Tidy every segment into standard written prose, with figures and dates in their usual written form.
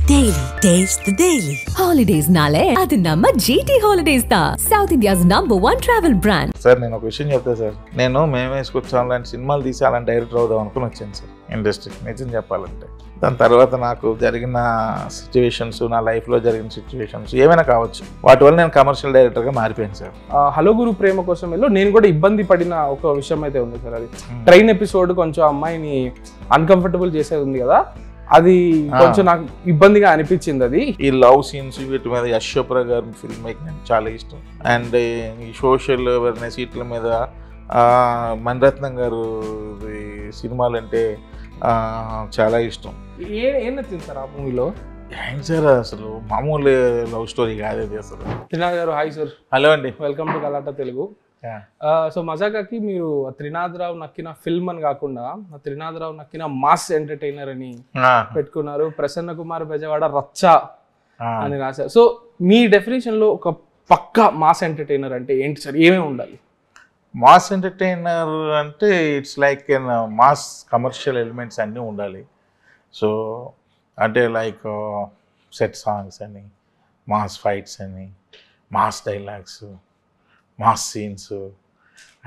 Daily. Taste the Daily. Holidays nale adu namma GT Holidays da South India's #1 travel brand. Sir నేను ఒక విషయం చెప్తా sir, నేను మేము వేసుకొచ్చాం లాంటి సినిమాలు తీసి అలాంటి డైరెక్టర్ అవుదాం అనుకుని వచ్చాను సార్ ఇండస్ట్రీకి. నిజం చెప్పాలంటే దాని తర్వాత నాకు జరిగిన సిచ్యువేషన్స్, నా లైఫ్లో జరిగిన సిచ్యువేషన్స్ ఏమైనా కావచ్చు, వాటి వల్ల నేను కమర్షియల్ డైరెక్టర్గా మారిపోయాను సార్. హలో గురు ప్రేమ కోసం నేను కూడా ఇబ్బంది పడిన ఒక విషయం అయితే ఉంది సార్. అది ట్రైన్ ఎపిసోడ్ కొంచెం అమ్మాయిని అన్కంఫర్టబుల్ చేసేది ఉంది కదా, అది కొంచెం నాకు ఇబ్బందిగా అనిపించింది. అది ఈ లవ్ సీన్స్ వీటి మీద యశ్ చోప్రా గారి ఫిల్మ్ మేకింగ్ నాకు చాలా ఇష్టం. అండ్ ఈ సోషల్ అవేర్నెస్ వీటి మీద మణిరత్నం గారు సినిమాలు అంటే చాలా ఇష్టం. ఏం నచ్చింది సార్ ఆ మూవీలో? ఏంటి సార్ అసలు మామూలు లవ్ స్టోరీ కాదు అది అసలు. త్రినాథ్ గారు హాయ్ సార్. హలో అండి, welcome to Galatta Telugu. So మజాకాకి మీరు త్రినాథ్ రావు నక్కిన ఫిల్మ్ అని కాకుండా త్రినాథ్ రావు నక్కిన మాస్ ఎంటర్టైనర్ అని పెట్టుకున్నారు. ప్రసన్న కుమార్ బెజవాడ రచ్చ అని రాశారు. సో మీ డెఫినేషన్ లో ఒక పక్కా మాస్ ఎంటర్టైనర్ అంటే ఏంటి సార్? ఏమేమి ఉండాలి? మాస్ ఎంటర్టైనర్ అంటే it's like mass commercial elements అన్నీ ఉండాలి. సో అంటే లైక్ సెట్ సాంగ్స్ అని, మాస్ ఫైట్స్ అని, మాస్ డైలాగ్స్, మాస్ సీన్స్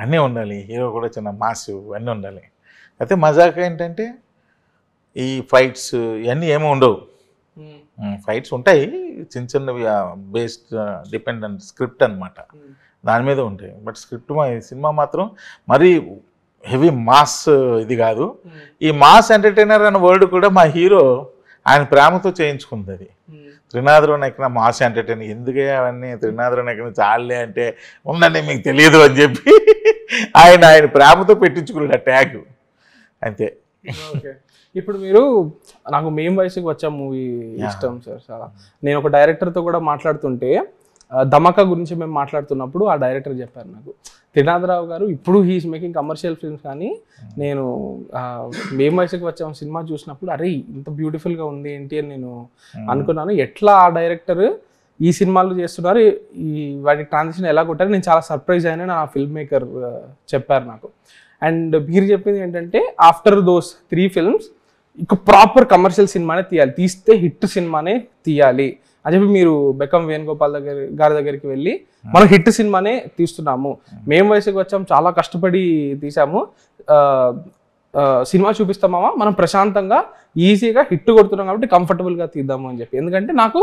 అన్నీ ఉండాలి. హీరో కూడా చిన్న మాస్ అన్నీ ఉండాలి. అయితే మజాక్ ఏంటంటే ఈ ఫైట్స్ ఇవన్నీ ఏమీ ఉండవు. ఫైట్స్ ఉంటాయి చిన్న చిన్నవి, బేస్డ్ డిపెండెంట్ స్క్రిప్ట్ అనమాట, దాని మీద ఉంటాయి. బట్ స్క్రిప్ట్ సినిమా మాత్రం మరీ హెవీ మాస్ ఇది కాదు. ఈ మాస్ ఎంటర్టైనర్ అనే వర్డ్ కూడా మా హీరో ఆయన ప్రేమతో చేయించుకుంది. అది త్రినాథ్ రావు నక్కిన మాస్ ఎంటర్టైనర్. ఎందుకే అవన్నీ త్రినాథ్ రావు నక్కిన చాలే అంటే ఉందండి మీకు తెలియదు అని చెప్పి ఆయన ప్రేమతో పెట్టించుకున్నాడు ఆ ట్యాగ్, అంతే. ఇప్పుడు మీరు నాకు మేం వయసుకి వచ్చా మూవీ ఇష్టం సార్ చాలా. నేను ఒక డైరెక్టర్తో కూడా మాట్లాడుతుంటే ధమాకా గురించి మేము మాట్లాడుతున్నప్పుడు ఆ డైరెక్టర్ చెప్పారు నాకు, త్రినాథ్ రావు గారు ఇప్పుడు హీఈస్ మేకింగ్ కమర్షియల్ ఫిల్మ్స్, కానీ నేను మేం వయసుకి వచ్చాం సినిమా చూసినప్పుడు అరే ఇంత బ్యూటిఫుల్గా ఉంది ఏంటి అని నేను అనుకున్నాను. ఎట్లా ఆ డైరెక్టర్ ఈ సినిమాలు చేస్తున్నారు, ఈ వాటి ట్రాన్సిషన్ ఎలా కొట్టారు, నేను చాలా సర్ప్రైజ్ అయినా నా ఫిల్మ్ మేకర్ చెప్పారు నాకు. అండ్ మీరు చెప్పింది ఏంటంటే ఆఫ్టర్ దోస్ 3 ఫిల్మ్స్ ఇక ప్రాపర్ కమర్షియల్ సినిమానే తీయాలి, తీస్తే హిట్ సినిమానే తీయాలి అని చెప్పి మీరు బెక్కం వేణుగోపాల్ గారి దగ్గరికి వెళ్ళి మనం హిట్ సినిమానే తీస్తున్నాము, మేము వయసుకి వచ్చాము, చాలా కష్టపడి తీసాము, సినిమా చూపిస్తామా, మనం ప్రశాంతంగా ఈజీగా హిట్ కొడుతున్నాం కాబట్టి కంఫర్టబుల్గా తీద్దాము అని చెప్పి, ఎందుకంటే నాకు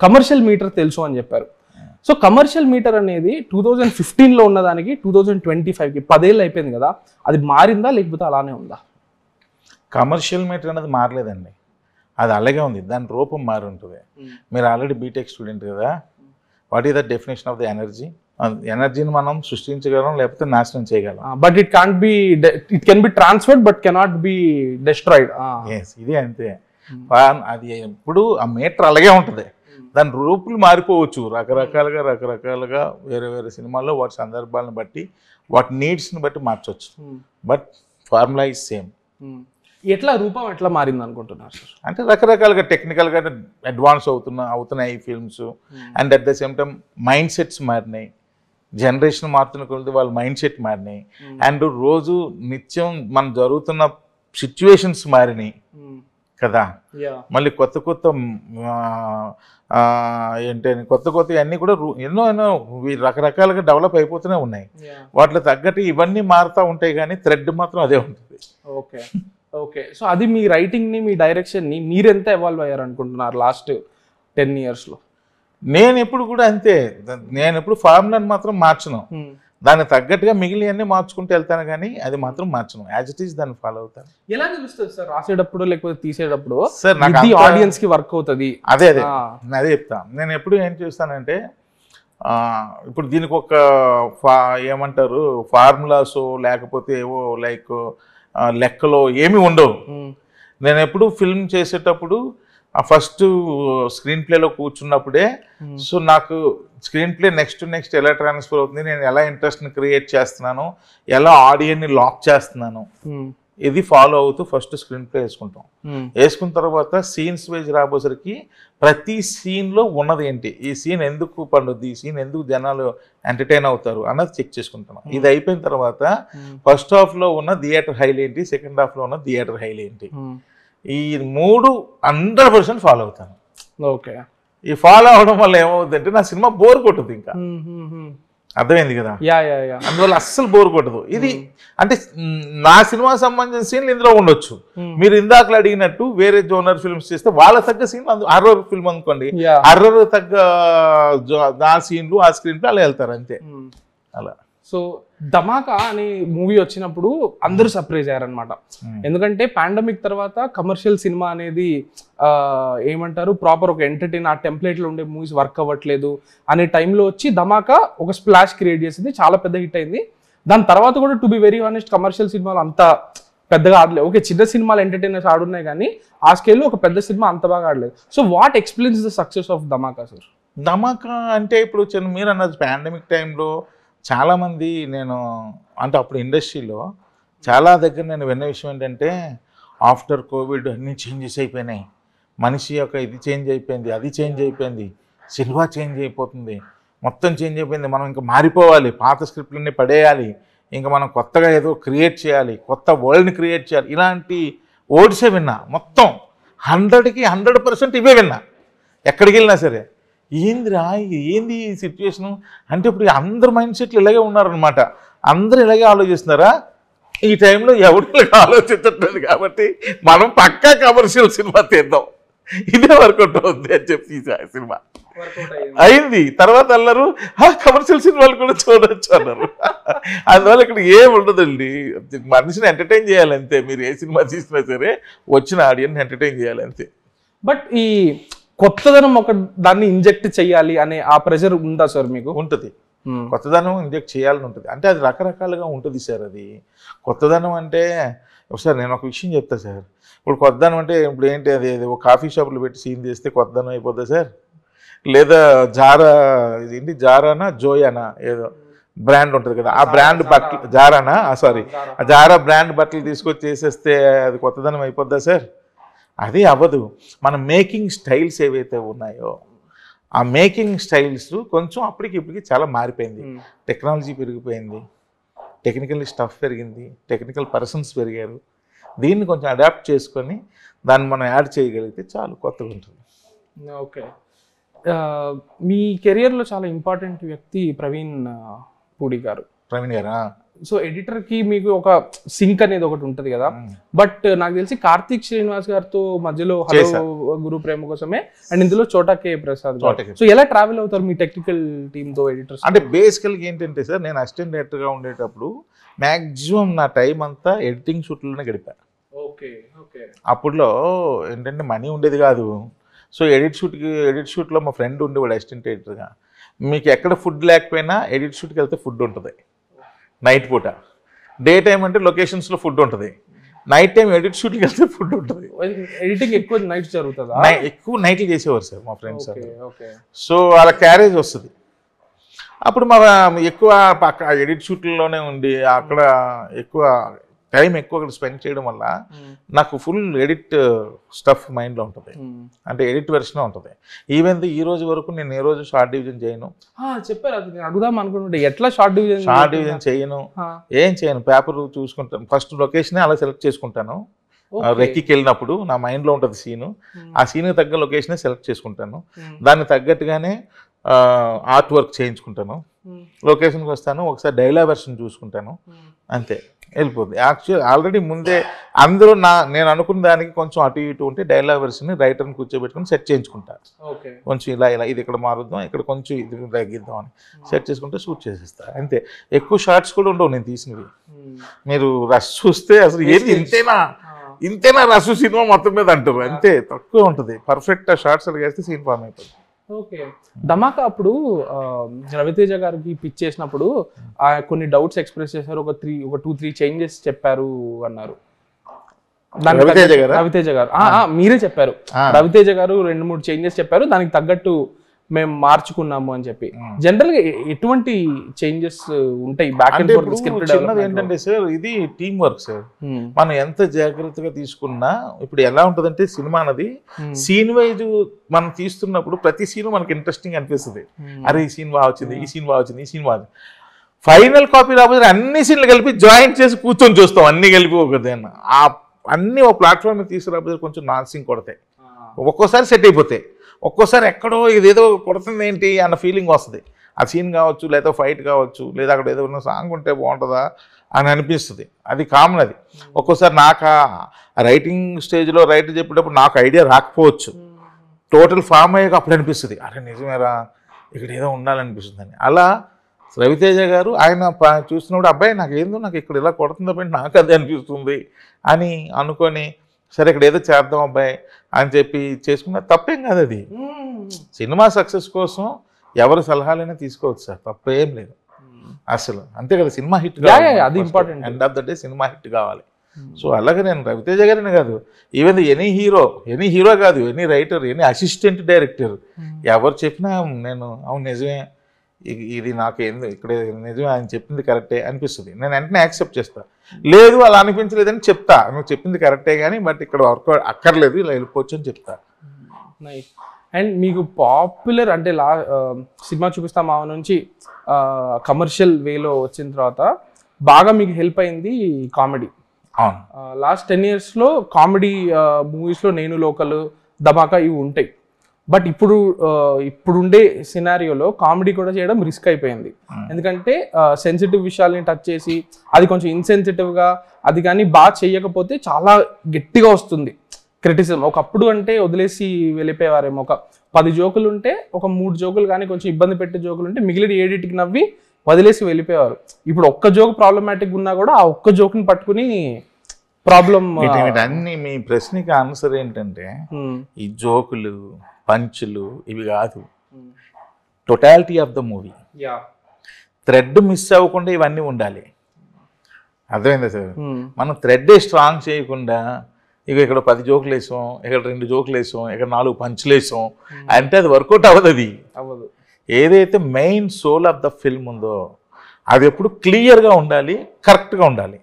కమర్షియల్ మీటర్ తెలుసు అని చెప్పారు. సో కమర్షియల్ మీటర్ అనేది 2015లో ఉన్నదానికి 2025కి 10 ఏళ్ళు అయిపోయింది కదా, అది మారిందా లేకపోతే అలానే ఉందా? కమర్షియల్ మీటర్ అనేది మారలేదండి, అది అలాగే ఉంది, దాని రూపం మారి ఉంటుంది. మీరు ఆల్రెడీ బీటెక్ స్టూడెంట్ కదా, what is the definition of the energy? ఎనర్జీని మనం సృష్టించగలం లేకపోతే నాశనం చేయగలం. But it can be transferred but cannot be destroyed. ఇది అంతే. అది ఎప్పుడు ఆ మీటర్ అలాగే ఉంటుంది, దాని రూపులు మారిపోవచ్చు రకరకాలుగా వేరే వేరే సినిమాల్లో వాటి సందర్భాలను బట్టి వాటి నీడ్స్ని బట్టి మార్చవచ్చు, బట్ ఫార్ములా ఈజ్ సేమ్. రూపం ఎట్లా మారింది అనుకుంటున్నారు సార్? అంటే రకరకాలుగా టెక్నికల్గా అడ్వాన్స్ అవుతున్నాయి films, and at the same time mind sets మారినాయి, జనరేషన్ మారుతున్న కొద్ది వాళ్ళ మైండ్ సెట్ మారినాయి, అండ్ రోజు నిత్యం మనం జరుగుతున్న సిచ్యువేషన్స్ మారినాయి కదా. మళ్ళీ కొత్త ఏంటని కొత్త అన్నీ కూడా ఎన్నో రకరకాలుగా డెవలప్ అయిపోతూనే ఉన్నాయి. వాటిలో తగ్గట్టు ఇవన్నీ మారుతూ ఉంటాయి, కానీ థ్రెడ్ మాత్రం అదే ఉంటుంది. ఓకే సో అది మీ రైటింగ్ని, మీ డైరెక్షన్ని మీరు ఎంత ఎవాల్వ్ అయ్యారు అనుకుంటున్నారు లాస్ట్ 10 yearsలో? నేను ఎప్పుడు కూడా అంతే, నేను ఎప్పుడు ఫార్ములాని మాత్రం మార్చను, దానికి తగ్గట్టుగా మిగిలిన అన్నీ మార్చుకుంటూ వెళ్తాను, కానీ అది మాత్రం మార్చను, యాజ్ ఇట్ ఈస్ దాన్ని ఫాలో అవుతాను. ఎలా తెలుస్తుంది సార్ రాసేటప్పుడు లేకపోతే తీసేటప్పుడు సార్? ఆడియన్స్ కి వర్క్ అవుతుంది. అదే చెప్తాను. నేను ఎప్పుడు ఏం చేస్తానంటే ఇప్పుడు దీనికి ఒక ఏమంటారు ఫార్ములాస్ లేకపోతే ఏవో లైక్ లెక్కలో ఏమి ఉండవు. నేను ఎప్పుడు ఫిల్మ్ చేసేటప్పుడు ఫస్ట్ స్క్రీన్ ప్లేలో కూర్చున్నప్పుడే సో నాకు స్క్రీన్ ప్లే నెక్స్ట్ ఎలా ట్రాన్స్ఫర్ అవుతుంది, నేను ఎలా ఇంట్రెస్ట్ని క్రియేట్ చేస్తున్నాను, ఎలా ఆడియన్ని లాక్ చేస్తున్నాను, ఇది ఫాలో అవుతూ ఫస్ట్ స్క్రీన్ ప్లే వేసుకుంటాం. వేసుకున్న తర్వాత సీన్స్ వైజ్ రాబోసరికి ప్రతి సీన్లో ఉన్నది ఏంటి, ఈ సీన్ ఎందుకు పండుద్ది, ఈ సీన్ ఎందుకు జనాలు ఎంటర్టైన్ అవుతారు అన్నది చెక్ చేసుకుంటాను. ఇది అయిపోయిన తర్వాత ఫస్ట్ హాఫ్లో ఉన్న థియేటర్ హైల్ ఏంటి, సెకండ్ హాఫ్లో ఉన్న థియేటర్ హైల్ ఏంటి, ఈ 3 100% ఫాలో అవుతాను. ఓకే. ఈ ఫాలో అవడం వల్ల ఏమవుతుందంటే నా సినిమా బోర్ కొట్టదు ఇంకా. అర్థమైంది కదా, యా. అందువల్ల అస్సలు బోర్ కొట్టదు. ఇది అంటే నా సినిమా సంబంధించిన సీన్లు ఇందులో ఉండొచ్చు. మీరు ఇందాకలు అడిగినట్టు వేరే జోనర్ ఫిల్మ్స్ చేస్తే వాళ్ళ తగ్గ సీన్లు, హర్రర్ ఫిల్మ్ అనుకోండి, హర్రర్ తగ్గ ఆ సీన్లు ఆ స్క్రీన్ ప్లే అలా వెళ్తారు అంతే. అలా. సో ధమాకా అనే మూవీ వచ్చినప్పుడు అందరూ సర్ప్రైజ్ అయ్యారనమాట. ఎందుకంటే పాండమిక్ తర్వాత కమర్షియల్ సినిమా అనేది ఏమంటారు ప్రాపర్ ఒక ఎంటర్టైన్ ఆ టెంప్లెట్లో ఉండే మూవీస్ వర్క్ అవ్వట్లేదు అనే టైంలో వచ్చి ధమాకా ఒక స్ప్లాష్ క్రియేట్ చేసింది, చాలా పెద్ద హిట్ అయింది. దాని తర్వాత కూడా to be very honest commercial సినిమాలు అంత పెద్దగా ఆడలేదు. ఓకే, చిన్న సినిమాలు ఎంటర్టైనర్స్ ఆడున్నాయి కానీ ఆ స్కేల్లో ఒక పెద్ద సినిమా అంత బాగా ఆడలేదు. So what explains the success of Dhamaka sir? Dhamaka అంటే ఇప్పుడు మీరు అన్నది పాండమిక్ టైంలో చాలామంది నేను అంటే అప్పుడు ఇండస్ట్రీలో చాలా దగ్గర నేను విన్న విషయం ఏంటంటే ఆఫ్టర్ కోవిడ్ అన్నీ చేంజెస్ అయిపోయినాయి, మనిషి యొక్క ఇది చేంజ్ అయిపోయింది, అది చేంజ్ అయిపోయింది, సినిమా చేంజ్ అయిపోతుంది, మొత్తం చేంజ్ అయిపోయింది, మనం ఇంకా మారిపోవాలి, పాత స్క్రిప్ట్లన్నీ పడేయాలి, ఇంకా మనం కొత్తగా ఏదో క్రియేట్ చేయాలి, కొత్త వరల్డ్ని క్రియేట్ చేయాలి, ఇలాంటి వర్డ్సే విన్నా. మొత్తం 100కి 100% ఇవే విన్నా ఎక్కడికి వెళ్ళినా సరే. ఏందిరా ఏంది ఈ సిచ్యువేషను అంటే ఇప్పుడు అందరు మైండ్ సెట్లు ఇలాగే ఉన్నారనమాట. అందరూ ఇలాగే ఆలోచిస్తున్నారా? ఈ టైంలో ఎవరు ఇలాగే ఆలోచించట్లేదు కాబట్టి మనం పక్కా కమర్షియల్ సినిమా తీద్దాం, ఇదే వర్కౌట్ అవుద్ది అని చెప్పి సినిమా అయింది. తర్వాత అన్నారు కమర్షియల్ సినిమాలు కూడా చూడొచ్చు అన్నారు. అందువల్ల ఇక్కడ ఏం ఉండదండి, మనిషిని ఎంటర్టైన్ చేయాలంతే. మీరు ఏ సినిమా తీసినా సరే వచ్చిన ఆడియన్స్ ఎంటర్టైన్ చేయాలంతే. బట్ ఈ కొత్తదనం ఒక దాన్ని ఇంజెక్ట్ చేయాలి అనే ఆ ప్రెషర్ ఉందా సార్ మీకు? ఉంటుంది, కొత్తదనం ఇంజెక్ట్ చేయాలని ఉంటుంది. అంటే అది రకరకాలుగా ఉంటుంది సార్. అది కొత్తదనం అంటే ఒకసారి నేను ఒక విషయం చెప్తా సార్. ఇప్పుడు కొత్తదనం అంటే ఇప్పుడు ఏంటి, అది ఒక కాఫీ షాప్లో పెట్టి సీన్ చేస్తే కొత్తదనం అయిపోద్దా సార్? లేదా ఏంటి జారానా జోయానా ఏదో బ్రాండ్ ఉంటుంది కదా, ఆ బ్రాండ్ బట్టలు జారానా ఆ జారా బ్రాండ్ బట్టలు తీసుకొచ్చి చేసేస్తే అది కొత్తదనం అయిపోద్దా సార్? అది అవ్వదు. మన మేకింగ్ స్టైల్స్ ఏవైతే ఉన్నాయో ఆ మేకింగ్ స్టైల్స్ కొంచెం అప్పటికి ఇప్పటికి చాలా మారిపోయింది. టెక్నాలజీ పెరిగిపోయింది, టెక్నికల్ స్టఫ్ పెరిగింది, టెక్నికల్ పర్సన్స్ పెరిగారు. దీన్ని కొంచెం అడాప్ట్ చేసుకొని దాన్ని మనం యాడ్ చేయగలిగితే చాలు, కొత్తగా ఉంటుంది. ఓకే. మీ కెరియర్లో చాలా ఇంపార్టెంట్ వ్యక్తి ప్రవీణ్ పూడి గారు. ప్రవీణ్ గారా? సో ఎడిటర్కి మీకు ఒక సింక్ అనేది ఒకటి ఉంటుంది కదా, బట్ నాకు తెలిసి కార్తీక్ శ్రీనివాస్ గారితో మధ్యలో హలో గురు ప్రేమ కోసమే అండ్ ఇందులో చోటా కే ప్రసాద్ గారు. సో ఎలా ట్రావెల్ అవుతారు మీ టెక్నికల్ టీమ్తో ఎడిటర్స్? అంటే బేసికల్గా ఏంటంటే సార్, నేను అసిస్టెంట్ డైరెక్టర్గా ఉండేటప్పుడు మ్యాక్సిమం నా టైం అంతా ఎడిటింగ్ షూట్లోనే గడిపా. Okay okay. అప్పుడులో ఏంటంటే మనీ ఉండేది కాదు. సో ఎడిట్ షూట్లో మా ఫ్రెండ్ ఉండేవాడు అసిస్టెంట్ ఎడిటర్గా. మీకు ఎక్కడ ఫుడ్ లేకపోయినా ఎడిట్ షూట్కి వెళ్తే ఫుడ్ ఉంటుంది నైట్ పూట. డే టైం అంటే లొకేషన్స్లో ఫుడ్ ఉంటుంది, నైట్ టైం ఎడిట్ షూట్కి వెళ్తే ఫుడ్ ఉంటుంది. ఎడిటింగ్ ఎక్కువ నైట్ జరుగుతుందా? ఎక్కువ నైట్లు చేసేవారు సార్ మా ఫ్రెండ్స్. సో అలా క్యారేజ్ వస్తుంది. అప్పుడు మా ఎక్కువ పక్క ఎడిట్ షూట్లలోనే ఉండి అక్కడ ఎక్కువ టైం ఎక్కువ అక్కడ స్పెండ్ చేయడం వల్ల నాకు ఫుల్ ఎడిట్ స్టఫ్ మైండ్లో ఉంటుంది. అంటే ఎడిట్ వెర్షన్ ఉంటుంది. ఈవెన్ ఈ రోజు వరకు నేను ఏ రోజు షార్ట్ డివిజన్ చేయను. చెప్పారు, అది నేను అడుగుదాం అనుకుంటుంటే ఎట్లా షార్ట్ డివిజన్ చేయను, ఏం చేయను. పేపర్ చూసుకుంటాను, ఫస్ట్ లొకేషనే అలా సెలెక్ట్ చేసుకుంటాను. రెక్కికి వెళ్ళినప్పుడు నా మైండ్లో ఉంటుంది సీను, ఆ సీన్కి తగ్గ లొకేషనే సెలెక్ట్ చేసుకుంటాను. దానికి తగ్గట్టుగానే ఆర్ట్ వర్క్ చేయించుకుంటాను. లొకేషన్కి వస్తాను, ఒకసారి డైలాగ్ వెర్షన్ చూసుకుంటాను, అంతే వెళ్ళిపోతుంది. ఆల్రెడీ ముందే అందరూ నేను అనుకున్న దానికి కొంచెం అటు ఇటు ఉంటే డైలాగ్ వెర్షన్ని రైటర్ని కూర్చోబెట్టుకుని సెట్ చేయించుకుంటాను. కొంచెం ఇలా ఇది ఇక్కడ మారుద్దాం, ఇక్కడ కొంచెం ఇది తగ్గిద్దాం అని సెట్ చేసుకుంటే షూట్ చేసేస్తా అంతే. ఎక్కువ షార్ట్స్ కూడా ఉండవు నేను తీసినవి. మీరు రష్ చూస్తే అసలు ఏది ఇంతేనా రష్ సినిమా మొత్తం మీద అంటారు, అంతే. తక్కువ ఉంటుంది. పర్ఫెక్ట్ షార్ట్స్ వేస్తే సీన్ ఫామ్ అయిపోతుంది. ఓకే. ధమాకా అప్పుడు రవితేజ గారికి పిచ్ చేసినప్పుడు కొన్ని డౌట్స్ ఎక్స్ప్రెస్ చేశారు, ఒక 2-3 చేంజెస్ చెప్పారు అన్నారు. రవితేజ గారు మీరే చెప్పారు, రవితేజ గారు 2-3 చేంజెస్ చెప్పారు, దానికి తగ్గట్టు మేము మార్చుకున్నాము అని చెప్పి. జనరల్ గా ఎటువంటి చేంజెస్ ఉంటాయి బ్యాక్ అండ్ ఫోర్త్ స్క్రిప్ట్? ఏంటంటే సార్, ఇది టీమ్ వర్క్ సార్. మనం ఎంత జాగ్రత్తగా తీసుకున్నా ఇప్పుడు ఎలా ఉంటుందంటే సినిమా అన్నది సీన్ వైజ్ మనం తీస్తున్నప్పుడు ప్రతి సీన్ మనకి ఇంట్రెస్టింగ్ అనిపిస్తుంది. అరే ఈ సీన్ బాగా వచ్చింది, ఈ సీన్ బాగా వచ్చింది, ఈ సీన్ బాగా. ఫైనల్ కాపీ రాబోతే అన్ని సీన్లు కలిపి జాయింట్ చేసి కూర్చొని చూస్తాం, అన్ని కలిపి ఒకదే. అన్ని ఒక ప్లాట్ఫామ్ మీద తీసుకురాబోతే కొంచెం నాన్సింగ్ కొడతాయి. ఒక్కోసారి సెట్ అయిపోతాయి, ఒక్కోసారి ఎక్కడో ఇదేదో కొడుతుంది ఏంటి అన్న ఫీలింగ్ వస్తుంది. ఆ సీన్ కావచ్చు, లేదా ఫైట్ కావచ్చు, లేదా అక్కడ ఏదో ఉన్న సాంగ్ ఉంటే బాగుంటుందా అని అనిపిస్తుంది. అది కామన్. అది ఒక్కోసారి నాకు ఆ రైటింగ్ స్టేజ్లో రైటర్ చెప్పేటప్పుడు నాకు ఐడియా రాకపోవచ్చు, టోటల్ ఫామ్ అయ్యాక అప్పుడు అనిపిస్తుంది, అరే నిజమేరా ఇక్కడ ఏదో ఉండాలనిపిస్తుంది అని. అలా రవితేజ గారు ఆయన చూస్తున్నప్పుడు అబ్బాయి నాకు ఇక్కడ ఇలా కొడుతుందా నాకు అదే అనిపిస్తుంది అని అనుకొని, సరే ఇక్కడ ఏదో చేద్దాం అబ్బాయి అని చెప్పి చేసుకున్న తప్పేం కాదు. అది సినిమా సక్సెస్ కోసం ఎవరి సలహాలైనా తీసుకోవచ్చు సార్, తప్పేం లేదు అసలు. అంతే కదా, సినిమా హిట్ కావాలి, అది important. End of the day cinema hit కావాలి. సో అలాగే నేను రవితేజ గారిని కాదు, ఈవెన్ ఎనీ హీరో కాదు, any writer, any assistant director ఎవరు చెప్పినా నేను అవును నిజమే, ఇది నాకు ఇక్కడ నిజమే, ఆయన చెప్పింది కరెక్టే అనిపిస్తుంది, నేను వెంటనే యాక్సెప్ట్ చేస్తాను. లేదు అలా అనిపించలేదని చెప్తా, నువ్వు చెప్పింది కరెక్టే కానీ బట్ ఇక్కడ వర్క్ అక్కర్లేదు, ఇలా వెళ్ళిపోవచ్చు అని చెప్తా. అండ్ మీకు పాపులర్ అంటే సినిమా చూపిస్తా మా నుంచి కమర్షియల్ వేలో వచ్చిన తర్వాత బాగా మీకు హెల్ప్ అయింది కామెడీ. అవును, లాస్ట్ 10 yearsలో కామెడీ మూవీస్లో నేను లోకల్, ధమాకా ఇవి ఉంటాయి. బట్ ఇప్పుడుండే సినారియోలో కామెడీ కూడా చేయడం రిస్క్ అయిపోయింది. ఎందుకంటే సెన్సిటివ్ విషయాల్ని టచ్ చేసి అది కొంచెం ఇన్సెన్సిటివ్గా అది కానీ బాగా చేయకపోతే చాలా గట్టిగా వస్తుంది క్రిటిసిజం. ఒకప్పుడు అంటే వదిలేసి వెళ్ళిపోయేవారేమో, ఒక 10 జోకులు ఉంటే ఒక 3 జోకులు కానీ కొంచెం ఇబ్బంది పెట్టే జోకులు ఉంటే మిగిలిన 7కి నవ్వి వదిలేసి వెళ్ళిపోయేవారు. ఇప్పుడు ఒక్క జోక్ ప్రాబ్లమాటిక్ ఉన్నా కూడా ఆ ఒక్క జోక్ని పట్టుకుని ప్రాబ్లం. అన్ని మీ ప్రశ్నకి ఆన్సర్ ఏంటంటే ఈ జోకులు పంచులు ఇవి కాదు, totality of the movie. Thread miss అవ్వకుండా ఇవన్నీ ఉండాలి, అర్థమైందా సార్? మనం థ్రెడ్డే స్ట్రాంగ్ చేయకుండా ఇక్కడ 10 జోకులు వేసాం, ఇక్కడ 2 జోకులు వేసాం, ఇక్కడ 4 పంచులు వేసాం అంటే అది వర్కౌట్ అవ్వదు. అది అవ్వదు. ఏదైతే main soul of the film ఉందో అది ఎప్పుడు క్లియర్గా ఉండాలి, కరెక్ట్గా ఉండాలి,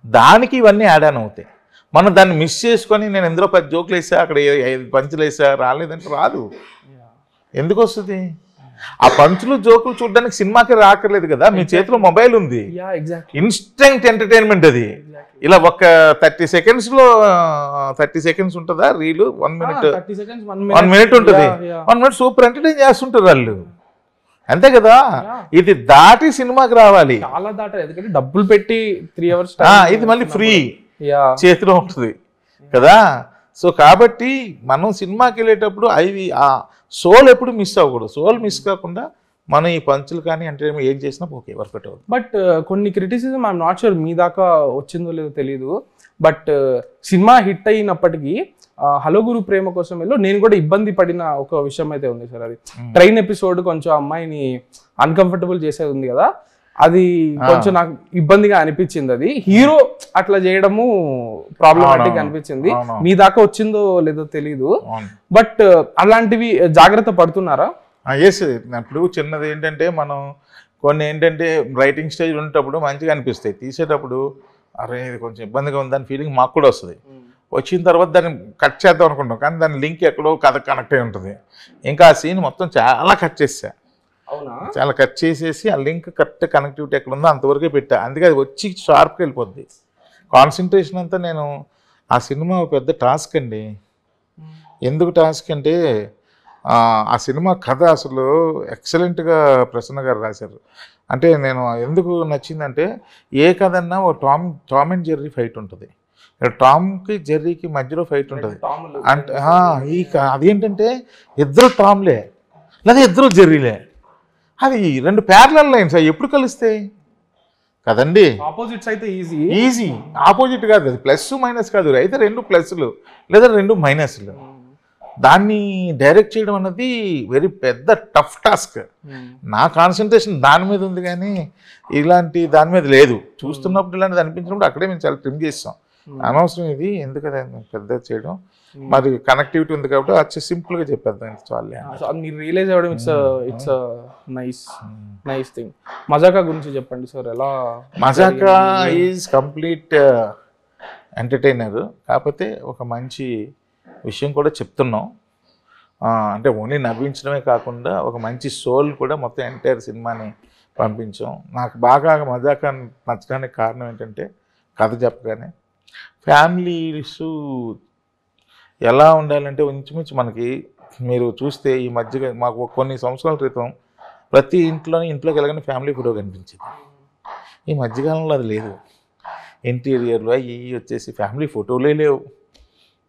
దానికి ఇవన్నీ యాడ్ ఆన్ అవుతాయి. మనం దాన్ని మిస్ చేసుకొని నేను ఎందులో 10 జోకులు వేసా, అక్కడ 5 పంచులు వేసా, రాలేదంటే రాదు. ఎందుకు వస్తుంది? ఆ పంచులు జోకులు చూడడానికి సినిమాకి రాకర్లేదు కదా, మీ చేతిలో మొబైల్ ఉంది, ఇన్స్టెంట్ ఎంటర్టైన్మెంట్. అది ఇలా ఒక 30 seconds ఉంటుందా రీలు, 1 minute ఉంటుంది, 1 minute సూపర్ ఎంటర్టైన్ చేస్తుంటారు వాళ్ళు, అంతే కదా. ఇది దాటి సినిమాకి రావాలి, చాలా దాటారు. ఎందుకంటే డబ్బులు పెట్టి 3 hours ఇది మళ్ళీ ఫ్రీ చేతిలో ఉంటుంది కదా. సో కాబట్టి మనం సినిమాకి వెళ్ళేటప్పుడు అవి ఆ సోల్ ఎప్పుడు మిస్ అవ్వకూడదు. సోల్ మిస్ కాకుండా మనం ఈ పంచులు కానీ అంటే ఏం చేసినా ఓకే వర్కౌట్ అవుతుంది. బట్ కొన్ని క్రిటిసిజం ఐఎమ్ నాట్ షూర్ మీ దాకా వచ్చిందో లేదో తెలీదు. బట్ సినిమా హిట్ అయినప్పటికీ హలో గురు ప్రేమ కోసం వెళ్ళి నేను కూడా ఇబ్బంది పడిన ఒక విషయం అయితే ఉంది సార్. అది ట్రైన్ ఎపిసోడ్ కొంచెం అమ్మాయిని అన్కంఫర్టబుల్ చేసేది ఉంది కదా, అది కొంచెం నాకు ఇబ్బందిగా అనిపించింది. అది హీరో అట్లా చేయడము ప్రాబ్లమాటిక్ అనిపించింది. మీ దాకా వచ్చిందో లేదో తెలీదు. బట్ అలాంటివి జాగ్రత్త పడుతున్నారా? ఎస్. ఇప్పుడు చిన్నది ఏంటంటే మనం కొన్ని ఏంటంటే రైటింగ్ స్టేజ్ ఉండేటప్పుడు మంచిగా అనిపిస్తాయి, తీసేటప్పుడు అరే ఇది కొంచెం ఇబ్బందిగా ఉందని ఫీలింగ్ మాకు కూడా వస్తుంది. వచ్చిన తర్వాత దాన్ని కట్ చేద్దాం అనుకుంటాం, కానీ దాని లింక్ ఎక్కడో కథ కనెక్ట్ అయి ఉంటుంది. ఇంకా ఆ సీన్ మొత్తం చాలా కట్ చేసా, చాలా కట్ చేసేసి ఆ లింక్ కరెక్ట్ కనెక్టివిటీ ఎక్కడ ఉందో అంతవరకే పెట్టా. అందుకే అది వచ్చి షార్ప్గా వెళ్ళిపోద్ది. కాన్సన్ట్రేషన్ అంతా నేను ఆ సినిమా పెద్ద టాస్క్ అండి. ఎందుకు టాస్క్ అంటే ఆ సినిమా కథ అసలు ఎక్సలెంట్గా ప్రసన్న గారు రాశారు. అంటే నేను ఎందుకు నచ్చిందంటే ఏ కథ అన్నా ఓ టామ్ అండ్ జెర్రీ ఫైట్ ఉంటుంది, టామ్కి జెర్రీకి మధ్యలో ఫైట్ ఉంటుంది. అంటే అదేంటంటే ఇద్దరు టామ్లే లేదా ఇద్దరు జెర్రీలే, అది 2 ప్యారలల్ లైన్స్, అవి ఎప్పుడు కలుస్తాయి కదండి. ఆపోజిట్స్ అయితే ఈజీ, ఆపోజిట్ కాదు, అది ప్లస్ మైనస్ కాదు, అయితే 2 ప్లస్లు లేదా 2 మైనస్లు. దాన్ని డైరెక్ట్ చేయడం అన్నది వెరీ పెద్ద టఫ్ టాస్క్. నా కాన్సన్ట్రేషన్ దాని మీద ఉంది కానీ ఇలాంటి దాని మీద లేదు. చూస్తున్నప్పుడు ఇలాంటిది అనిపించినప్పుడు అక్కడే మేము చాలా ట్రిమ్ చేస్తాం, అనవసరం ఇది ఎందుకు పెద్ద చేయడం, మరి కనెక్టివిటీ ఉంది కాబట్టి వచ్చి సింపుల్గా చెప్పేద్దాం చాలా. మీరు రియలైజ్ అవ్వడం ఇట్స్ నైస్ థింగ్. మజాకా గురించి చెప్పండి సార్. ఎలా? మజాకా ఈజ్ కంప్లీట్ ఎంటర్టైనర్, కాకపోతే ఒక మంచి విషయం కూడా చెప్తున్నాం. అంటే ఓన్లీ నవ్వించడమే కాకుండా ఒక మంచి సోల్ కూడా మొత్తం ఎంటైర్ సినిమాని పంపించాం. నాకు బాగా మజాకా నచ్చడానికి కారణం ఏంటంటే కథ చెప్పగానే ఫ్యామిలీస్ ఎలా ఉండాలంటే ఇంచుమించు మనకి మీరు చూస్తే ఈ మధ్య మాకు కొన్ని సంవత్సరాల క్రితం ప్రతి ఇంట్లోకి వెళ్ళగానే ఫ్యామిలీ ఫోటో కనిపించింది. ఈ మధ్యకాలంలో అది లేదు. ఇంటీరియర్లో అవి వచ్చేసి ఫ్యామిలీ ఫోటోలే లేవు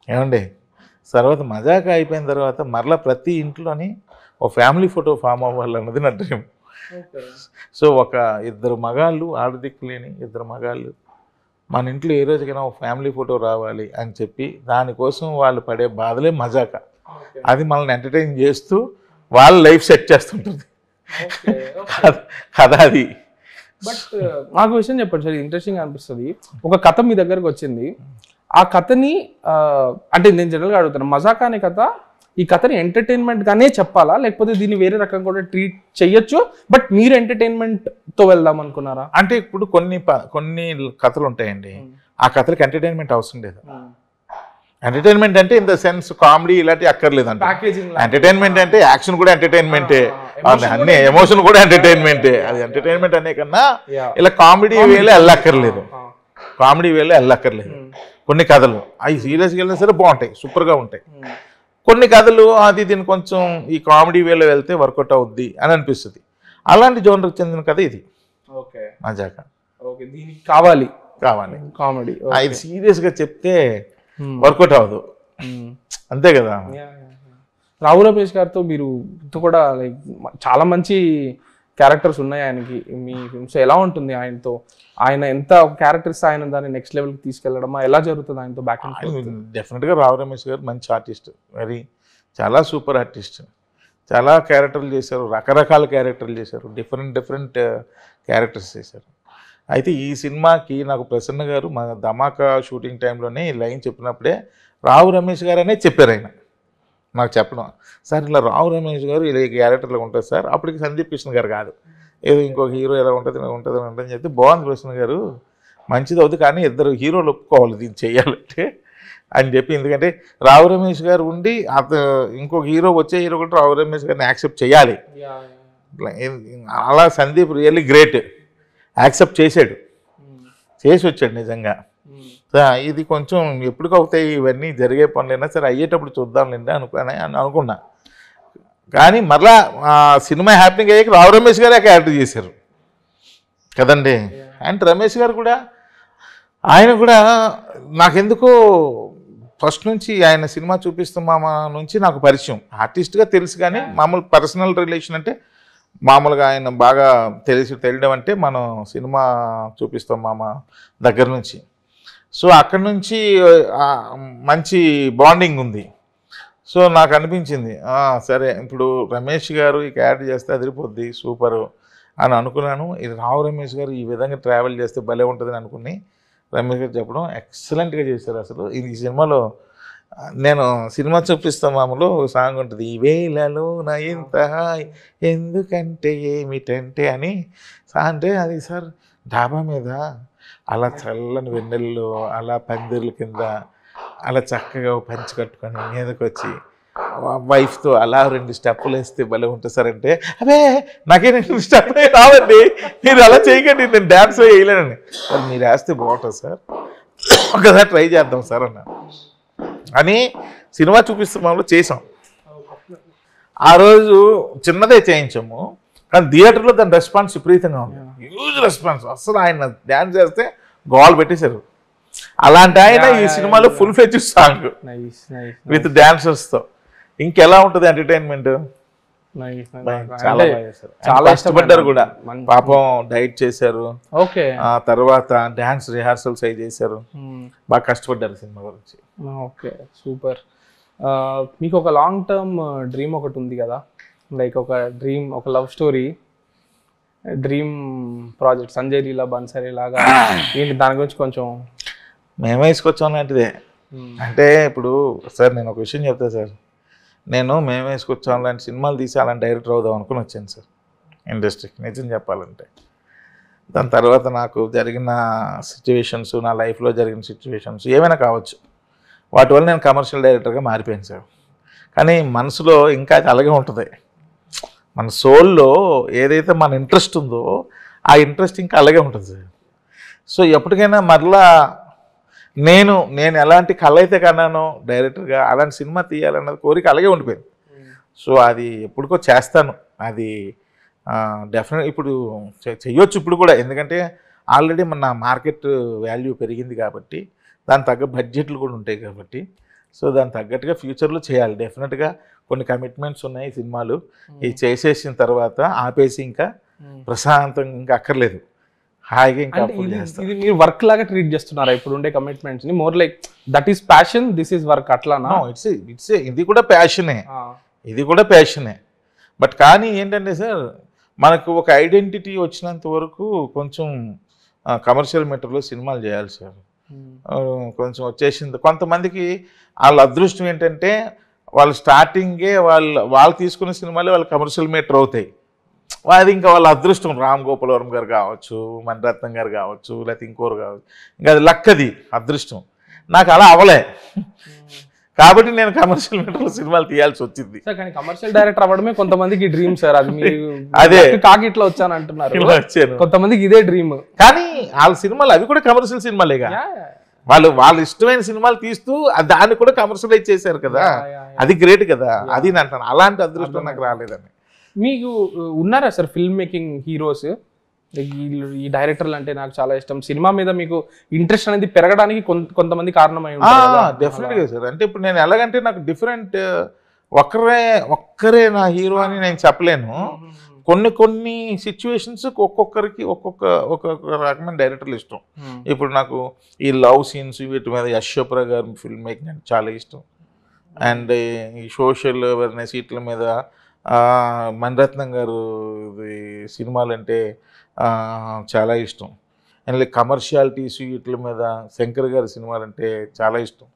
ఏమండి. తర్వాత మజాక అయిపోయిన తర్వాత మరలా ప్రతి ఇంట్లోని ఒక ఫ్యామిలీ ఫోటో ఫామ్ అవ్వాలన్నది నా డ్రీమ్. సో ఒక ఇద్దరు మగాళ్ళు, ఆడదిక్కులేని ఇద్దరు మగాళ్ళు మన ఇంట్లో ఏ రోజుకైనా ఒక ఫ్యామిలీ ఫోటో రావాలి అని చెప్పి దానికోసం వాళ్ళు పడే బాధలే మజాక. అది మనల్ని ఎంటర్టైన్ చేస్తూ వాళ్ళ లైఫ్ సెట్ చేస్తుంటుంది కదా అది. బట్ నాకు విషయం చెప్పండి సార్, ఇంట్రెస్టింగ్ అనిపిస్తుంది. ఒక కథ మీ దగ్గరకు వచ్చింది, ఆ కథని అంటే నేను జనరల్గా అడుగుతాను, మజాకా అనే కథ ఈ కథని ఎంటర్టైన్మెంట్ గానే చెప్పాలా, లేకపోతే దీన్ని వేరే రకంగా కూడా ట్రీట్ చెయ్యొచ్చు, బట్ మీరు ఎంటర్టైన్మెంట్ తో వెళ్దాం అనుకున్నారా? అంటే ఇప్పుడు కొన్ని కథలు ఉంటాయండి, ఆ కథలకు ఎంటర్టైన్మెంట్ అవసరం లేదు. ఎంటర్టైన్మెంట్ అంటే ఇన్ ద సెన్స్ కామెడీ ఇలాంటి అక్కర్లేదు అంటే. ఎంటర్టైన్మెంట్ అంటే యాక్షన్ కూడా ఎంటర్టైన్మెంటే, అన్ని ఎమోషన్ కూడా ఎంటర్టైన్మెంటే. అది ఎంటర్టైన్మెంట్ అనే కన్నా ఇలా కామెడీ వేలే వెళ్ళక్కర్లేదు, కామెడీ వేలే వెళ్ళక్కర్లేదు. కొన్ని కథలు అవి సీరియస్గా వెళ్ళినా సరే బాగుంటాయి, సూపర్గా ఉంటాయి. కొన్ని కథలు అది దీన్ని కొంచెం ఈ కామెడీ వేలో వెళ్తే వర్కౌట్ అవుద్ది అని అనిపిస్తుంది. అలాంటి జోనర్కి చెందిన కథ ఇది మజాక. కావాలి కామెడీ అది సీరియస్గా చెప్తే వర్కౌట్ అవ్వదు, అంతే కదా. రావు రమేష్ గారితో మీరు కూడా లైక్ చాలా మంచి క్యారెక్టర్స్ ఉన్నాయి ఆయనకి మీ ఫిల్మ్స్. ఎలా ఉంటుంది ఆయనతో? ఆయన ఎంత క్యారెక్టర్స్ ఆయన దాన్ని నెక్స్ట్ లెవెల్కి తీసుకెళ్ళడమా, ఎలా జరుగుతుంది ఆయనతో బ్యాక్ అండ్ ఫోర్త్? డెఫినెట్గా రావు రమేష్ గారు మంచి ఆర్టిస్ట్, చాలా సూపర్ ఆర్టిస్ట్. చాలా క్యారెక్టర్లు చేశారు, రకరకాల క్యారెక్టర్లు చేశారు, డిఫరెంట్ క్యారెక్టర్స్ చేశారు. అయితే ఈ సినిమాకి నాకు ప్రసన్న గారు మా ధమాకా షూటింగ్ టైంలోనే ఈ లైన్ చెప్పినప్పుడే రావు రమేష్ గారు అనే చెప్పారు. ఆయన నాకు చెప్పడం, సార్ ఇలా రావు రమేష్ గారు ఇలా క్యారెక్టర్లో ఉంటుంది సార్. అప్పటికి సందీప్ కృష్ణ గారు కాదు, ఏదో ఇంకొక హీరో ఎలా ఉంటుంది అని చెప్పి బాగుంది ప్రసన్న గారు, మంచిది అవుతుంది, కానీ ఇద్దరు హీరోలు ఒప్పుకోవాలి దీన్ని చెయ్యాలంటే అని చెప్పి. ఎందుకంటే రావు రమేష్ గారు ఉండి ఇంకొక హీరో వచ్చే హీరో కూడా రావు రమేష్ గారిని యాక్సెప్ట్ చేయాలి. అలా సందీప్ రియల్లీ గ్రేట్, యాక్సెప్ట్ చేసి వచ్చాడు నిజంగా. ఇది కొంచెం ఎప్పటికి అవుతాయి ఇవన్నీ జరిగే పనులైనా సరే, అయ్యేటప్పుడు చూద్దాంలేండి అనుకున్నా. కానీ మరలా సినిమా హ్యాపీనింగ్ అయ్యాక రావు రమేష్ గారే క్యారెక్టర్ చేశారు కదండి. అండ్ రమేష్ గారు కూడా ఆయన కూడా నాకెందుకో ఫస్ట్ నుంచి ఆయన సినిమా చూపిస్తామా నుంచి నాకు పరిచయం, ఆర్టిస్ట్గా తెలుసు, కానీ మామూలు పర్సనల్ రిలేషన్ అంటే మామూలుగా ఆయన బాగా తెలియడం అంటే మనం సినిమా చూపిస్తాం మామ దగ్గర నుంచి. సో అక్కడి నుంచి మంచి బాండింగ్ ఉంది. సో నాకు అనిపించింది సరే ఇప్పుడు రమేష్ గారు ఈ క్యారెక్టర్ చేస్తే అదిరిపోద్ది, సూపరు అని అనుకున్నాను. ఇది రావు రమేష్ గారు ఈ విధంగా ట్రావెల్ చేస్తే భలే ఉంటుందని అనుకుని రమేష్ గారు చెప్పడం ఎక్సలెంట్గా చేశారు. అసలు ఈ సినిమాలో నేను సినిమా చూపిస్తాం మామూలు సాంగ్ ఉంటుంది, ఈ వేళలో నా ఇంత ఎందుకంటే ఏమిటంటే అని. అంటే అది సార్ డాబా మీద అలా చల్లని వెన్నెల్లో అలా పందిర్ల కింద అలా చక్కగా పంచి కట్టుకొని మీదకి వచ్చి వైఫ్తో అలా 2 స్టెప్పులు వేస్తే భలే ఉంటుంది సార్ అంటే, అదే నాకే 2 స్టెప్పులు రావండి, మీరు అలా చేయకండి, నేను డ్యాన్స్ వేయలేనండి. సార్ మీరు వేస్తే బాగుంటుంది సార్, ఒకసారి ట్రై చేద్దాం సార్ అని సినిమా చూపిస్తున్నాము చేసాం. ఆ రోజు చిన్నదే చేయించాము, కానీ థియేటర్లో దాని రెస్పాన్స్ విపరీతంగా ఉంది, హ్యూజ్ రెస్పాన్స్. అసలు ఆయన డ్యాన్స్ చేస్తే గోల్ పెట్టేశారు. అలాంటి ఆయన ఈ సినిమాలో ఫుల్ ఫ్లెడ్జ్ సాంగ్ విత్ డాన్సర్స్తో ఇంకెలా ఉంటుంది ఎంటర్టైన్మెంట్. చాలా ఇష్టపడ్డారు కూడా, పాపం డైట్ చేశారు, తర్వాత డాన్స్ రిహార్సల్స్ అవి చేశారు, బాగా కష్టపడ్డారు సినిమా గురించి. Okay super. మీకు ఒక లాంగ్ టర్మ్ డ్రీమ్ ఒకటి ఉంది కదా, లైక్ ఒక డ్రీమ్, ఒక love story dream project Sanjay Leela Bhansali లాగా ఏంటి, దాని గురించి కొంచెం. మేమే వేసుకొచ్చాం లాంటిదే. అంటే ఇప్పుడు సార్ నేను ఒక విషయం చెప్తా సార్, నేను మేమే వేసుకొచ్చాం లాంటి సినిమాలు తీసి అలాంటి డైరెక్టర్ అవుదాం అనుకుని వచ్చాను సార్ ఇండస్ట్రీకి, నిజం చెప్పాలంటే. దాని తర్వాత నాకు జరిగిన సిచ్యువేషన్స్, నా లైఫ్లో జరిగిన సిచ్యువేషన్స్ ఏమైనా కావచ్చు, వాటి వల్ల నేను కమర్షియల్ డైరెక్టర్గా మారిపోయాను సార్. కానీ మనసులో ఇంకా అది అలాగే ఉంటుంది, మన సోల్లో ఏదైతే మన ఇంట్రెస్ట్ ఉందో ఆ ఇంట్రెస్ట్ ఇంకా అలాగే ఉంటుంది సార్. సో ఎప్పటికైనా మరలా నేను ఎలాంటి కళ అయితే కన్నానో డైరెక్టర్గా అలాంటి సినిమా తీయాలన్నది కోరిక అలాగే ఉండిపోయింది. సో అది ఎప్పటికో చేస్తాను. అది డెఫినెట్ ఇప్పుడు చెయ్యొచ్చు ఇప్పుడు కూడా, ఎందుకంటే ఆల్రెడీ మన మార్కెట్ వాల్యూ పెరిగింది కాబట్టి, దాని తగ్గ బడ్జెట్లు కూడా ఉంటాయి కాబట్టి, సో దాని తగ్గట్టుగా ఫ్యూచర్లో చేయాలి. డెఫినెట్గా కొన్ని కమిట్మెంట్స్ ఉన్నాయి సినిమాలు, ఇది చేసేసిన తర్వాత ఆపేసి ఇంకా ప్రశాంతంగా ఇంకా అక్కర్లేదు, హాయిగా ఇంకా ఇది మీరు వర్క్ లాగా ట్రీట్ చేస్తున్నారా ఇప్పుడు ఉండే కమిట్మెంట్స్ ని? More like that is passion, this is work అట్లానా? ఇట్స్ ఇది కూడా ప్యాషనే, ఇది కూడా ప్యాషనే. బట్ కానీ ఏంటంటే సార్, మనకు ఒక ఐడెంటిటీ వచ్చినంత వరకు కొంచెం కమర్షియల్ మెటీరియల్లో సినిమాలు చేయాలి సార్. కొంచెం వచ్చేసింది కొంతమందికి. వాళ్ళ అదృష్టం ఏంటంటే వాళ్ళు స్టార్టింగే వాళ్ళు తీసుకున్న సినిమాలే వాళ్ళు కమర్షియల్ మీటర్ అవుతాయి. అది ఇంకా వాళ్ళ అదృష్టం. రామ్ గోపాల్ వర్మ గారు కావచ్చు, మణిరత్నం గారు కావచ్చు, లేకపోతే ఇంకోరు కావచ్చు, ఇంకా అది లక్, అది అదృష్టం. నాకు అలా అవలే కాబట్టి నేను కమర్షియల్ మీటర్లో సినిమాలు తీయాల్సి వచ్చింది. కానీ కమర్షియల్ డైరెక్టర్ అవ్వడమే కొంతమందికి డ్రీమ్ సార్. అది మీరు అదే కాకిట్లో వచ్చాను అంటున్నారు, కొంతమందికి ఇదే డ్రీమ్. కానీ వాళ్ళ సినిమాలు అవి కూడా కమర్షియల్ సినిమాలేగా. వాళ్ళు ఇష్టమైన సినిమాలు తీస్తూ దాన్ని కూడా కమర్షియలైజ్ చేశారు కదా, అది గ్రేట్ కదా. అది నేను అంటాను, అలాంటి అదృష్టం నాకు రాలేదని. మీకు ఉన్నారా సార్ ఫిల్మ్ మేకింగ్ హీరోస్? ఈ డైరెక్టర్లు అంటే నాకు చాలా ఇష్టం, సినిమా మీద మీకు ఇంట్రెస్ట్ అనేది పెరగడానికి కొంతమంది కారణమై ఉంటారు. డెఫినెట్గా సార్. అంటే ఇప్పుడు నేను ఎలాగంటే నాకు డిఫరెంట్, ఒక్కరే నా హీరో అని నేను చెప్పలేను. కొన్ని సిచ్యువేషన్స్ ఒక్కొక్కరికి ఒక్కొక్క రకమైన డైరెక్టర్లు ఇష్టం. ఇప్పుడు నాకు ఈ లవ్ సీన్స్ వీటి మీద యశ్ చోప్రా గారు ఫిల్మ్ మేకింగ్ అంటే చాలా ఇష్టం. అండ్ ఈ సోషల్ అవేర్నెస్ వీటి మీద మణిరత్నం గారు సినిమాలు అంటే చాలా ఇష్టం. అండ్ కమర్షియాలిటీస్ వీటి మీద శంకర్ గారి సినిమాలు అంటే చాలా ఇష్టం.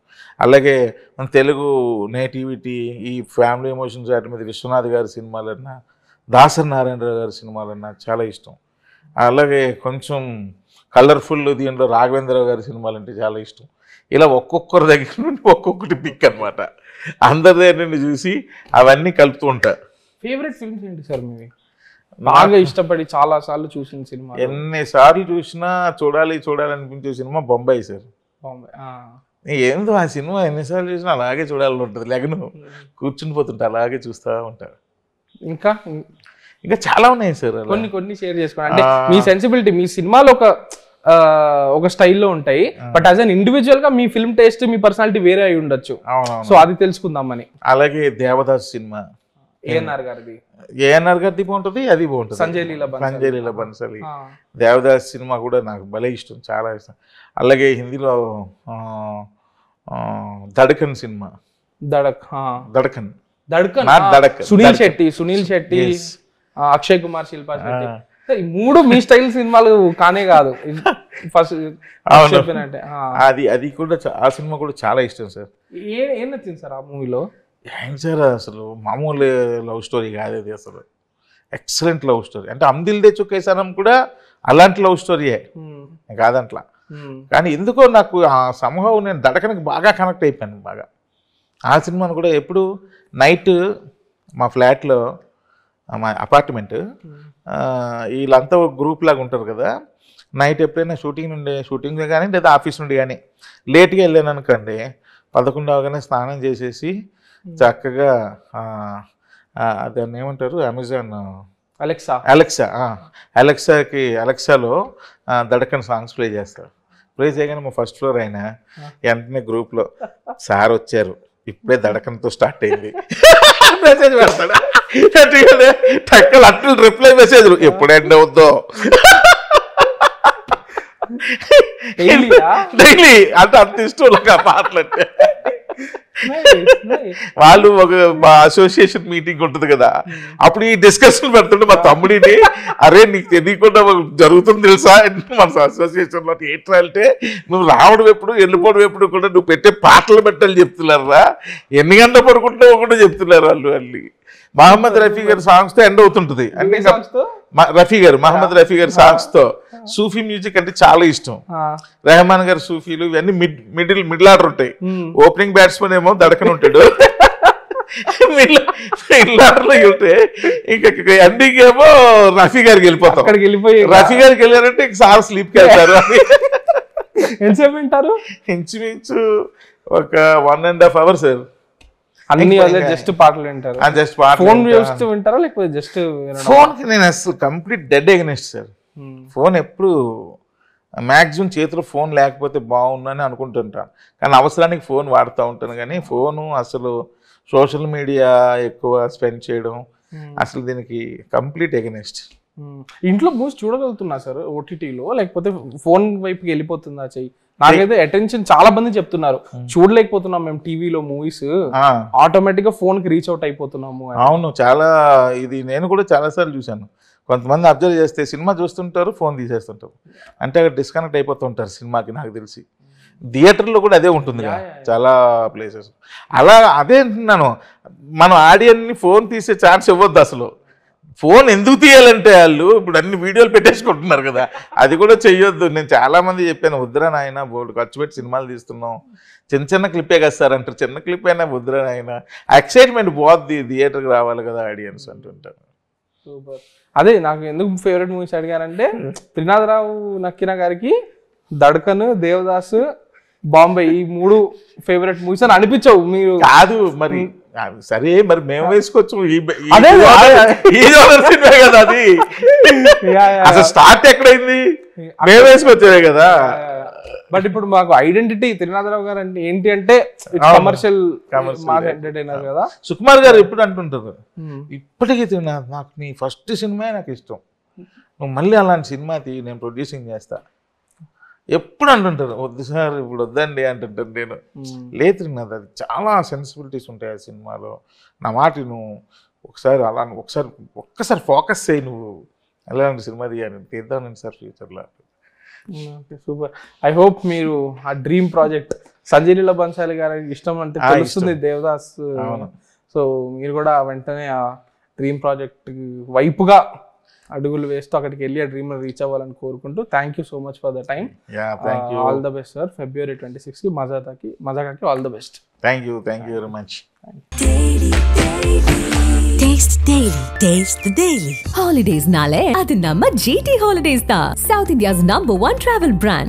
అలాగే మన తెలుగు నేటివిటీ, ఈ ఫ్యామిలీ ఎమోషన్స్ వాటి మీద విశ్వనాథ్ గారి సినిమాలన్నా, దాసరి నారాయణరావు గారి సినిమాలన్నా చాలా ఇష్టం. అలాగే కొంచెం కలర్ఫుల్ దీంట్లో రాఘవేంద్రరావు గారి సినిమాలు అంటే చాలా ఇష్టం. ఇలా ఒక్కొక్కరి దగ్గర నుండి ఒక్కొక్కటి పిక్ అనమాట. అందరి దగ్గర నుండి చూసి అవన్నీ కలుపుతూ ఉంటా. ఫేవరెట్ ఫిల్మ్స్ ఏంటి సార్ మీవి? బాగా ఇష్టపడి చాలా సార్లు చూసిన సినిమా? ఎన్నిసార్లు చూసినా చూడాలనిపించే సినిమా బొంబాయి సార్. ఏందో ఆ సినిమా ఎన్నిసార్లు చూసినా అలాగే చూడాలని ఉంటుంది. లేకను కూర్చుని పోతుంటా, అలాగే చూస్తూ ఉంటారు. ఇంకా చాలా ఉన్నాయి సార్. కొన్ని షేర్ చేసుకోండి. అంటే మీ సెన్సిబిలిటీ, మీ సినిమాలో ఒక స్టైల్లో ఉంటాయి, బట్ యాజ్ అన్ ఇండివిజువల్ గా మీ ఫిల్మ్ టేస్ట్, మీ పర్సనాలిటీ వేరే అయి ఉండొచ్చు. సో అది తెలుసుకుందామని. అలాగే దేవదాస్ సినిమా ఏఎన్ఆర్ గారిది బాగుంటుంది, అది బాగుంటుంది. సంజయ్ లీలా బన్సాలి దేవదాస్ సినిమా కూడా నాకు భలే ఇష్టం, చాలా ఇష్టం. అలాగే హిందీలో దడకన్ సినిమా, దడకన్ సునీల్ శెట్టి, అక్షయ్ కుమార్, శిల్పా శెట్టి, ఈ మూడు మీ స్టైల్ సినిమాలు కానే కాదు. ఫస్ట్ అది కూడా ఆ సినిమా కూడా చాలా ఇష్టం సార్. ఏం నచ్చింది సార్ ఆ మూవీలో? ఏం సార్, అసలు మామూలు లవ్ స్టోరీ కాదు అది, అసలు ఎక్సలెంట్ లవ్ స్టోరీ. అంటే అమ్దిల్ దే చుక్కేసనం కూడా అలాంటి లవ్ స్టోరీయే కాదంట్లా. కానీ ఎందుకో నాకు ఆ సంభవం నేను దడకనికి బాగా కనెక్ట్ అయిపోయాను బాగా. ఆ సినిమాను కూడా ఎప్పుడు నైట్ మా ఫ్లాట్లో, మా అపార్ట్మెంట్, వీళ్ళంతా ఒక గ్రూప్ లాగా ఉంటారు కదా, నైట్ ఎప్పుడైనా షూటింగ్ కానీ లేదా ఆఫీస్ నుండి కానీ లేట్గా వెళ్ళాను అనుకోండి, 11 అవగానే స్నానం చేసేసి చక్కగా దాన్ని ఏమంటారు, అమెజాన్ అలెక్సాలో దడకన్ సాంగ్స్ ప్లే చేస్తారు. ప్లే చేయగానే మా ఫస్ట్ ఫ్లోర్ అయినా వెంటనే గ్రూప్లో సార్ వచ్చారు, ఇప్పుడే దడకన్తో స్టార్ట్ అయింది మెసేజ్ పెడతాడు. టక్కలు అట్లు రిప్లై మెసేజ్ ఎప్పుడెండ్ అవుద్దో డైలీ అంటే అంత ఇష్టం నాకు ఆ పాటలు అంటే. వాళ్ళు ఒక అసోసియేషన్ మీటింగ్ ఉంటుంది కదా, అప్పుడు ఈ డిస్కషన్ పెడుతుంటే మా తమ్ముడిని, అరే నీకు తెలియకుండా జరుగుతుంది తెలుసా మన అసోసియేషన్ లో, ఏంట్రా అంటే నువ్వు రావడం ఎప్పుడు వెళ్ళిపోవడం ఎప్పుడు కూడా నువ్వు పెట్టే పాటలు పెట్టాలి చెప్తున్నారా, ఎన్ని గంటలు పడుకుంటావు కూడా చెప్తున్నారు వాళ్ళు. మహమ్మద్ రఫీ గారి సాంగ్స్ తో ఎండ్ అవుతుంటది. అంటే మహమ్మద్ రఫీ గారి సాంగ్స్ తో సూఫీ మ్యూజిక్ అంటే చాలా ఇష్టం. రెహమాన్ గారి సూఫీలు ఇవన్నీ మిడిల్ ఆర్డర్ ఉంటాయి. ఓపెనింగ్ బ్యాట్స్మెన్ ఏమో దడకన్ ఉంటాడు, మిడిల్ ఆర్డర్ లో ఉంటే ఇంకా ఎండింగ్ ఏమో రఫీ గారికి వెళ్ళిపోతాం. రఫీ గారికి వెళ్ళారంటే ఇంక సార్ స్లీప్కి వెళ్తారు. ఎంతసేపు వింటారు? ఇంచుమించు ఒక 1.5 hours సార్. అన్ని జస్ట్ పాటలు వింటారు? జస్ట్ ఫోన్ చూస్తూ వింటారా లేకపోతే జస్ట్? ఫోన్కి నేను అసలు complete dead against sir. Phone ఎప్పుడు మ్యాక్సిమం చేతిలో ఫోన్ లేకపోతే బాగుందని అనుకుంటుంటాను, కానీ అవసరానికి ఫోన్ వాడుతూ ఉంటాను. కానీ ఫోను అసలు సోషల్ మీడియా ఎక్కువ స్పెండ్ చేయడం అసలు దీనికి కంప్లీట్ ఎగనెస్ట్. ఇంట్లో మూవీస్ చూడగలుగుతున్నా సార్ ఓటీటీలో, లేకపోతే ఫోన్ వైపుకి వెళ్ళిపోతుందా చెయ్యి? నాకైతే అటెన్షన్ చాలా మంది చెప్తున్నారు చూడలేకపోతున్నాం మేము టీవీలో మూవీస్, ఆటోమేటిక్ గా ఫోన్ కి రీచ్ అవుట్ అయిపోతున్నాము. అవును, చాలా ఇది నేను కూడా చాలా సార్లు చూశాను. కొంతమంది అబ్జర్వ్ చేస్తే సినిమా చూస్తుంటారు, ఫోన్ తీసేస్తుంటారు, అంటే అక్కడ డిస్కనెక్ట్ అయిపోతుంటారు సినిమాకి. నాకు తెలిసి థియేటర్లో కూడా అదే ఉంటుంది చాలా ప్లేసెస్. అలా అదే అంటున్నాను, మనం ఆడియన్ని ఫోన్ తీసే ఛాన్స్ ఇవ్వద్దు అసలు. ఫోన్ ఎందుకు తీయాలంటే వాళ్ళు ఇప్పుడు అన్ని వీడియోలు పెట్టేసుకుంటున్నారు కదా, అది కూడా చెయ్యొద్దు. నేను చాలామంది చెప్పాను, వద్దురా నాయన బోర్డు ఖర్చు పెట్టి సినిమాలు తీస్తున్నాం, చిన్న చిన్న క్లిప్పే కదా సార్ అంటారు. చిన్న క్లిప్ అయినా వద్దురా నాయన, ఎక్సైట్మెంట్ పోద్ది, థియేటర్కి రావాలి కదా ఆడియన్స్ అంటుంటారు. సూపర్. అదే నాకు ఎందుకు ఫేవరెట్ మూవీస్ అడిగానంటే త్రినాథరావు నక్కిన గారికి దడకన్, దేవదాసు, బాంబే ఈ 3 ఫేవరెట్ మూవీస్ అని అనిపించవు మీరు? కాదు మరి, సరే మరి మేము వేసుకోవచ్చు కదా, అది అసలు స్టార్ట్ ఎక్కడైంది మేము వేసుకొచ్చేదే కదా. బట్ ఇప్పుడు మాకు ఐడెంటిటీ త్రినాథరావు గారు అంటే ఏంటి అంటే కమర్షియల్ ఎంటర్టైనర్ కదా. సుకుమార్ గారు ఎప్పుడు అంటుంటారు, ఇప్పటికీ త్రినాథ్ నాకు నీ ఫస్ట్ సినిమా నాకు ఇష్టం, నువ్వు మళ్ళీ అలాంటి సినిమా తీ, నేను ప్రొడ్యూసింగ్ చేస్తా ఎప్పుడు అంటుంటారు. వద్దు సార్ ఇప్పుడు వద్దండి అంటుంటాను నేను. లేదు నాది అది చాలా సెన్సిబిలిటీస్ ఉంటాయి ఆ సినిమాలో, నా మాట నువ్వు ఒకసారి అలా ఒక్కసారి ఫోకస్ చేయి, నువ్వు అలాంటి సినిమా తీద్దామని సార్ ఫ్యూచర్లో. సూపర్. ఐ హోప్ మీరు ఆ డ్రీమ్ ప్రాజెక్ట్ సంజయ్ లీలా బన్సాలి గారికి ఇష్టం అంటే తెలుస్తుంది దేవదాస్, సో మీరు కూడా వెంటనే ఆ డ్రీమ్ ప్రాజెక్ట్ వైపుగా అడుగులు వేస్తూ అక్కడికి వెళ్ళి ఆ డ్రీమ్ రీచ్ అవ్వాలని కోరుకుంటూ thank you so much for the time. All the best sir. February 26 కి మజాకాకి all the best. Thank you very much. Taste the Daily. Holidays nale adu namma GT Holidays da, South India's #1 travel brand.